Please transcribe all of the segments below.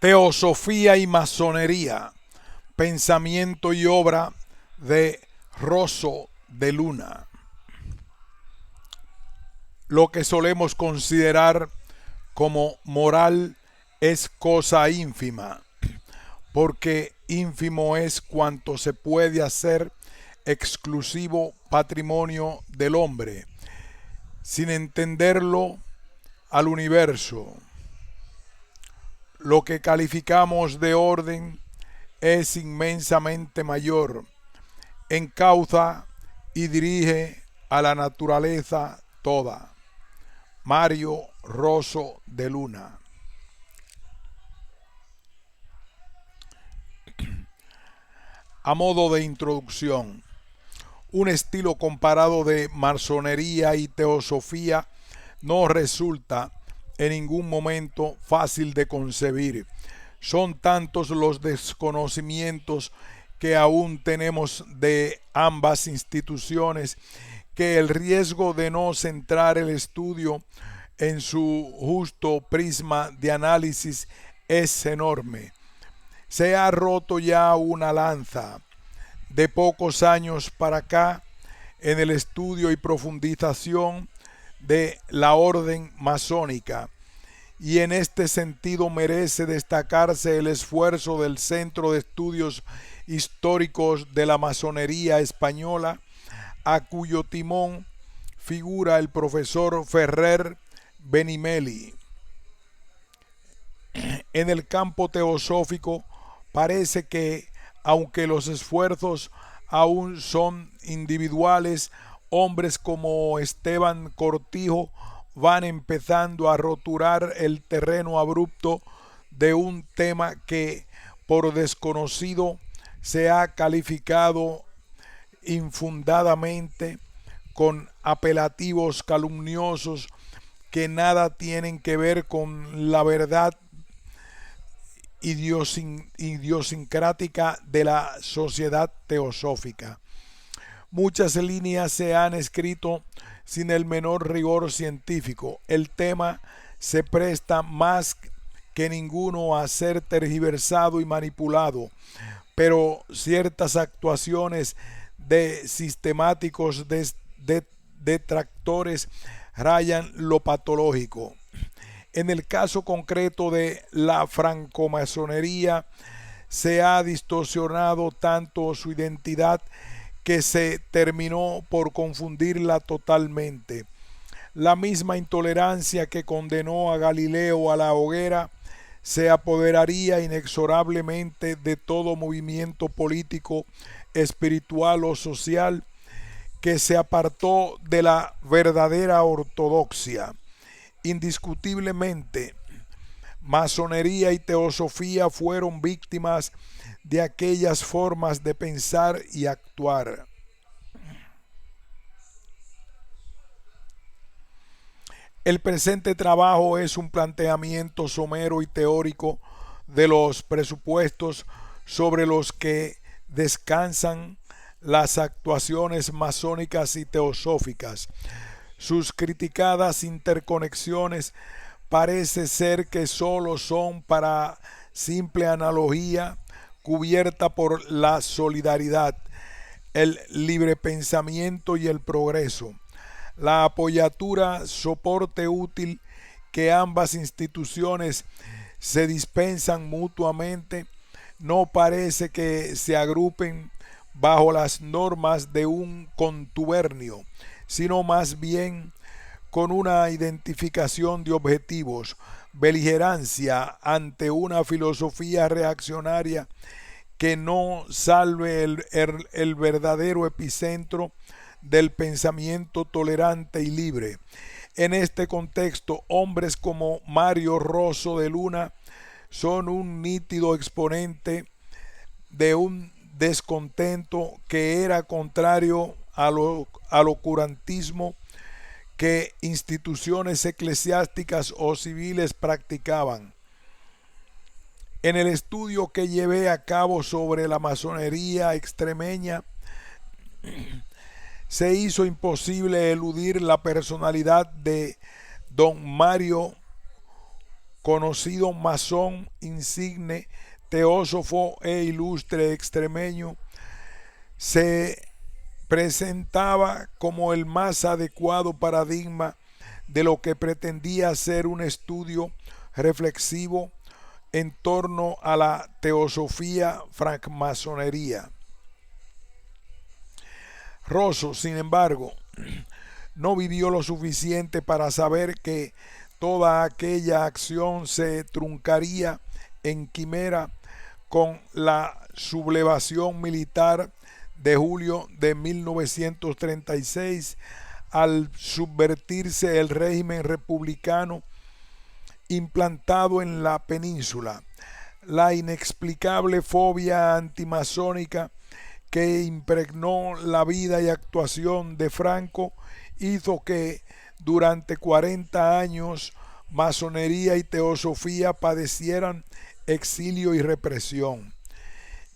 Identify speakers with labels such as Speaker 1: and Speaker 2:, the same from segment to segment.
Speaker 1: Teosofía y masonería, pensamiento y obra de Rosso de Luna. Lo que solemos considerar como moral es cosa ínfima, porque ínfimo es cuanto se puede hacer exclusivo patrimonio del hombre, sin entenderlo al universo. Lo que calificamos de orden es inmensamente mayor, encauza y dirige a la naturaleza toda. Mario Rosso de Luna. A modo de introducción, un estilo comparado de masonería y teosofía no resulta en ningún momento fácil de concebir. Son tantos los desconocimientos que aún tenemos de ambas instituciones que el riesgo de no centrar el estudio en su justo prisma de análisis es enorme. Se ha roto ya una lanza de pocos años para acá en el estudio y profundización de la orden masónica, y en este sentido merece destacarse el esfuerzo del Centro de Estudios Históricos de la Masonería Española, a cuyo timón figura el profesor Ferrer Benimeli. En el campo teosófico parece que, aunque los esfuerzos aún son individuales, hombres como Esteban Cortijo van empezando a roturar el terreno abrupto de un tema que, por desconocido, se ha calificado infundadamente con apelativos calumniosos que nada tienen que ver con la verdad idiosincrática de la sociedad teosófica. Muchas líneas se han escrito sin el menor rigor científico. El tema se presta más que ninguno a ser tergiversado y manipulado, pero ciertas actuaciones de sistemáticos detractores rayan lo patológico. En el caso concreto de la francomasonería, se ha distorsionado tanto su identidad que se terminó por confundirla totalmente. La misma intolerancia que condenó a Galileo a la hoguera se apoderaría inexorablemente de todo movimiento político, espiritual o social que se apartó de la verdadera ortodoxia. Indiscutiblemente, masonería y teosofía fueron víctimas de aquellas formas de pensar y actuar. El presente trabajo es un planteamiento somero y teórico de los presupuestos sobre los que descansan las actuaciones masónicas y teosóficas. Sus criticadas interconexiones parece ser que sólo son para simple analogía cubierta por la solidaridad, el libre pensamiento y el progreso. La apoyatura, soporte útil que ambas instituciones se dispensan mutuamente, no parece que se agrupen bajo las normas de un contubernio, sino más bien con una identificación de objetivos, beligerancia ante una filosofía reaccionaria que no salve el verdadero epicentro del pensamiento tolerante y libre. En este contexto, hombres como Mario Rosso de Luna son un nítido exponente de un descontento que era contrario al oscurantismo que instituciones eclesiásticas o civiles practicaban. En el estudio que llevé a cabo sobre la masonería extremeña, se hizo imposible eludir la personalidad de don Mario conocido masón insigne, teósofo e ilustre extremeño, se presentaba como el más adecuado paradigma de lo que pretendía ser un estudio reflexivo en torno a la teosofía francmasonería. Rosso, sin embargo, no vivió lo suficiente para saber que toda aquella acción se truncaría en quimera con la sublevación militar de julio de 1936 al subvertirse el régimen republicano implantado en la península. La inexplicable fobia antimasónica que impregnó la vida y actuación de Franco hizo que durante 40 años masonería y teosofía padecieran exilio y represión.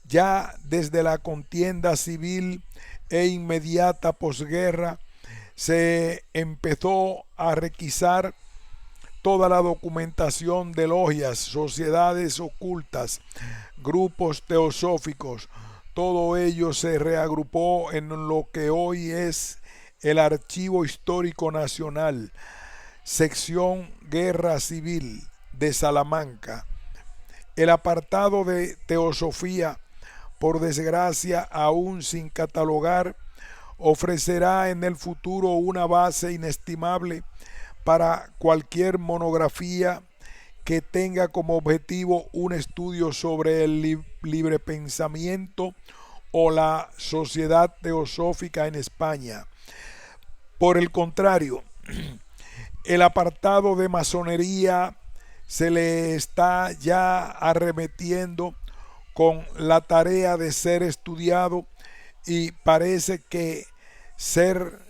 Speaker 1: Ya desde la contienda civil e inmediata posguerra se empezó a requisar toda la documentación de logias, sociedades ocultas, grupos teosóficos. Todo ello se reagrupó en lo que hoy es el Archivo Histórico Nacional, sección Guerra Civil de Salamanca. El apartado de teosofía, por desgracia aún sin catalogar, ofrecerá en el futuro una base inestimable para cualquier monografía que tenga como objetivo un estudio sobre el libre pensamiento o la sociedad teosófica en España. Por el contrario, el apartado de masonería se le está ya arremetiendo con la tarea de ser estudiado y parece que ser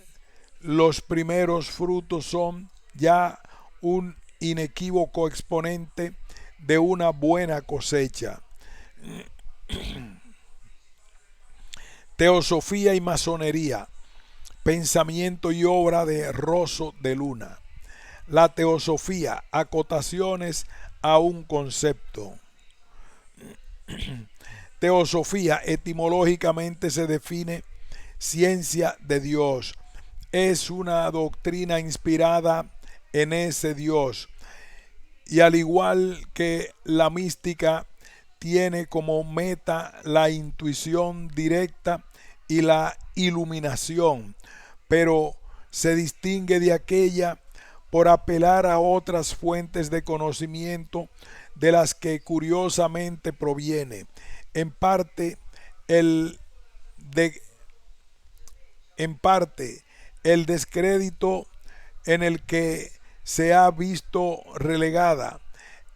Speaker 1: los primeros frutos son ya un inequívoco exponente de una buena cosecha. Teosofía y masonería, pensamiento y obra de Rosso de Luna. La teosofía, acotaciones a un concepto. Teosofía etimológicamente se define ciencia de Dios. Es una doctrina inspirada en ese Dios. Y al igual que la mística, tiene como meta la intuición directa y la iluminación, pero se distingue de aquella por apelar a otras fuentes de conocimiento de las que curiosamente proviene. En parte el descrédito en el que se ha visto relegada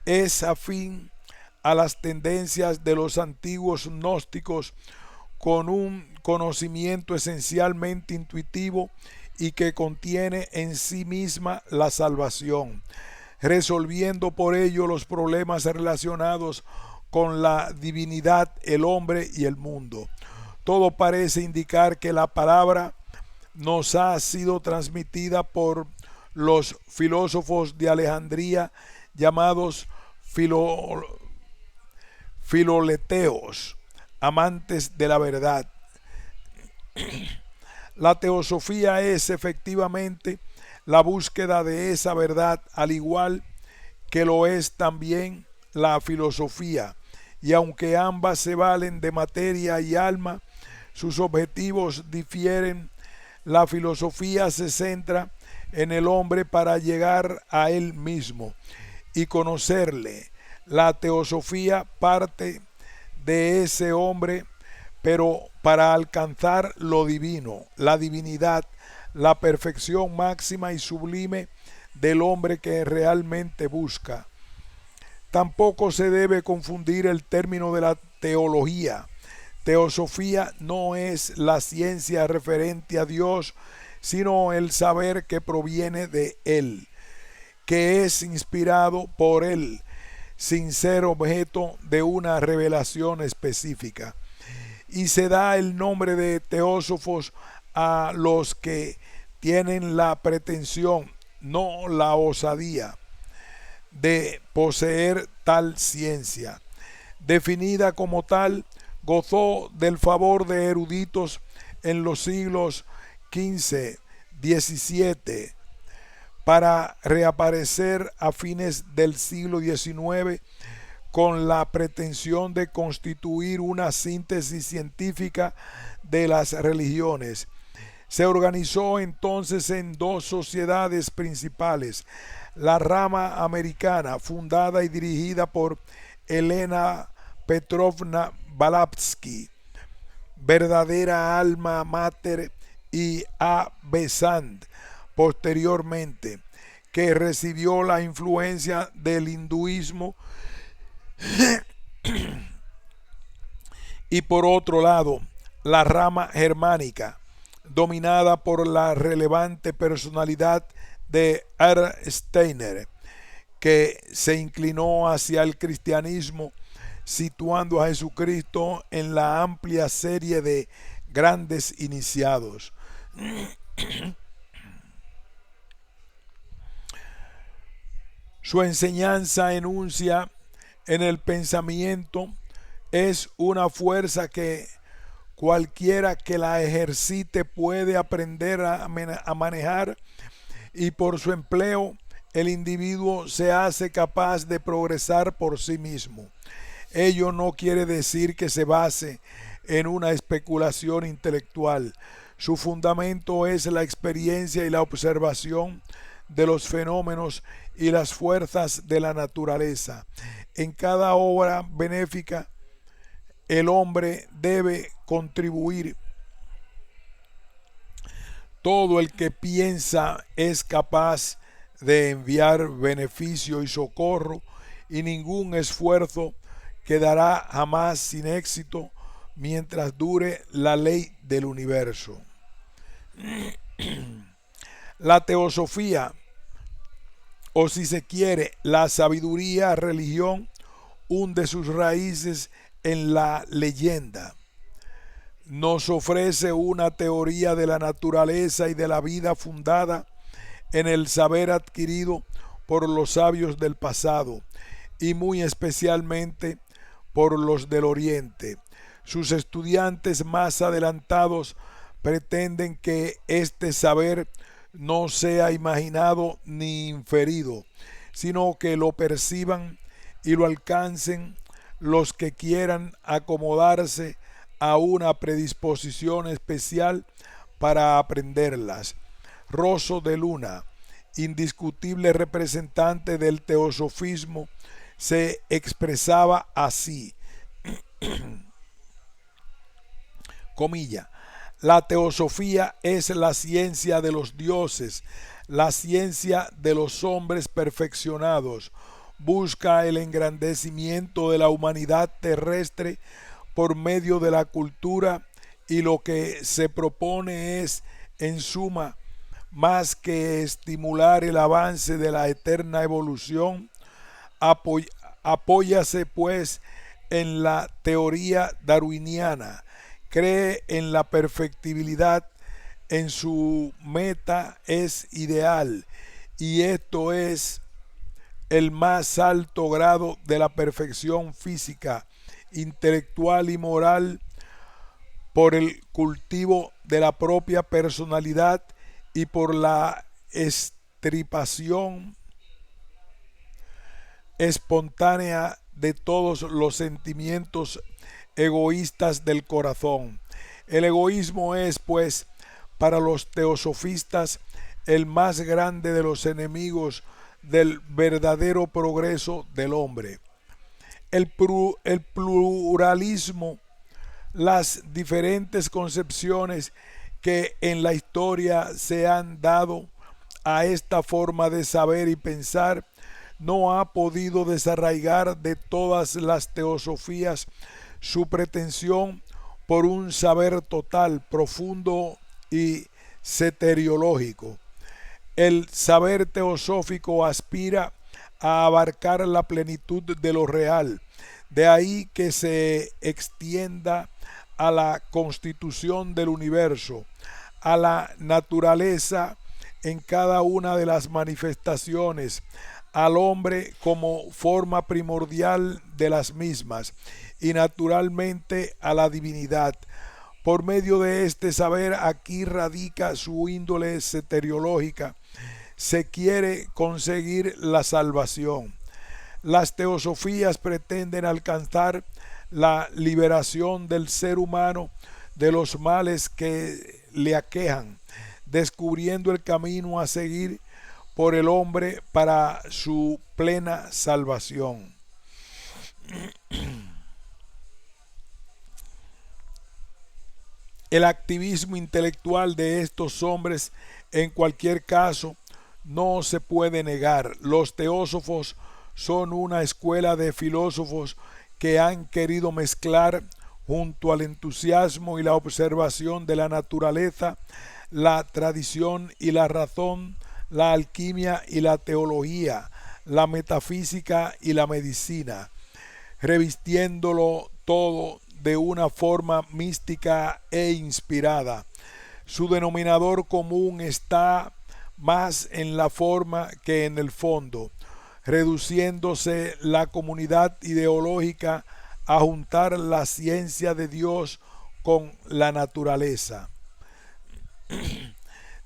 Speaker 1: es afín a las tendencias de los antiguos gnósticos, con un conocimiento esencialmente intuitivo y que contiene en sí misma la salvación, resolviendo por ello los problemas relacionados con la divinidad, el hombre y el mundo. Todo parece indicar que la palabra nos ha sido transmitida por los filósofos de Alejandría llamados filoleteos, amantes de la verdad. La teosofía es efectivamente la búsqueda de esa verdad, al igual que lo es también la filosofía, y aunque ambas se valen de materia y alma, sus objetivos difieren. La filosofía se centra en el hombre para llegar a él mismo y conocerle. La teosofía parte de ese hombre, pero para alcanzar lo divino, la divinidad, la perfección máxima y sublime del hombre que realmente busca. Tampoco se debe confundir el término de la teología. Teosofía no es la ciencia referente a Dios, sino el saber que proviene de Él, que es inspirado por Él, sin ser objeto de una revelación específica. Y se da el nombre de teósofos a los que tienen la pretensión, no la osadía, de poseer tal ciencia. Definida como tal, gozó del favor de eruditos en los siglos XV, XVII, para reaparecer a fines del siglo XIX con la pretensión de constituir una síntesis científica de las religiones. Se organizó entonces en dos sociedades principales: la rama americana, fundada y dirigida por Elena Petrovna Blavatsky, verdadera alma mater, y A. Besant, posteriormente, que recibió la influencia del hinduismo, y por otro lado, la rama germánica, dominada por la relevante personalidad de R. Steiner, que se inclinó hacia el cristianismo, situando a Jesucristo en la amplia serie de grandes iniciados. Su enseñanza enuncia en el pensamiento es una fuerza que cualquiera que la ejercite puede aprender a manejar, y por su empleo el individuo se hace capaz de progresar por sí mismo. Ello no quiere decir que se base en una especulación intelectual. Su fundamento es la experiencia y la observación de los fenómenos y las fuerzas de la naturaleza. En cada obra benéfica, el hombre debe contribuir. Todo el que piensa es capaz de enviar beneficio y socorro, y ningún esfuerzo quedará jamás sin éxito mientras dure la ley del universo. La teosofía, o si se quiere, la sabiduría religión, hunde sus raíces en la leyenda. Nos ofrece una teoría de la naturaleza y de la vida fundada en el saber adquirido por los sabios del pasado, y muy especialmente por los del Oriente. Sus estudiantes más adelantados pretenden que este saber no sea imaginado ni inferido, sino que lo perciban y lo alcancen los que quieran acomodarse a una predisposición especial para aprenderlas. Rosso de Luna, indiscutible representante del teosofismo, se expresaba así, comilla: la teosofía es la ciencia de los dioses, la ciencia de los hombres perfeccionados. Busca el engrandecimiento de la humanidad terrestre por medio de la cultura, y lo que se propone es, en suma, más que estimular el avance de la eterna evolución. Apóyase pues en la teoría darwiniana, cree en la perfectibilidad, en su meta es ideal, y esto es el más alto grado de la perfección física, intelectual y moral, por el cultivo de la propia personalidad y por la extirpación espontánea de todos los sentimientos egoístas del corazón. El egoísmo es, pues, para los teosofistas, el más grande de los enemigos del verdadero progreso del hombre. El pluralismo, las diferentes concepciones que en la historia se han dado a esta forma de saber y pensar, no ha podido desarraigar de todas las teosofías su pretensión por un saber total, profundo y soteriológico. El saber teosófico aspira a abarcar la plenitud de lo real, de ahí que se extienda a la constitución del universo, a la naturaleza en cada una de las manifestaciones, al hombre como forma primordial de las mismas y naturalmente a la divinidad. Por medio de este saber aquí radica su índole soteriológica. Se quiere conseguir la salvación. Las teosofías pretenden alcanzar la liberación del ser humano de los males que le aquejan, descubriendo el camino a seguir por el hombre para su plena salvación. El activismo intelectual de estos hombres, en cualquier caso, no se puede negar. Los teósofos son una escuela de filósofos que han querido mezclar, junto al entusiasmo y la observación de la naturaleza, la tradición y la razón, la alquimia y la teología, la metafísica y la medicina, revistiéndolo todo de una forma mística e inspirada. Su denominador común está más en la forma que en el fondo, reduciéndose la comunidad ideológica a juntar la ciencia de Dios con la naturaleza.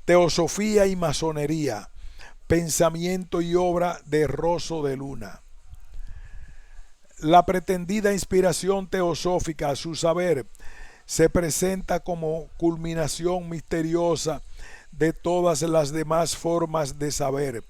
Speaker 1: Teosofía y masonería, pensamiento y obra de Rosso de Luna. La pretendida inspiración teosófica, a su saber, se presenta como culminación misteriosa de todas las demás formas de saber.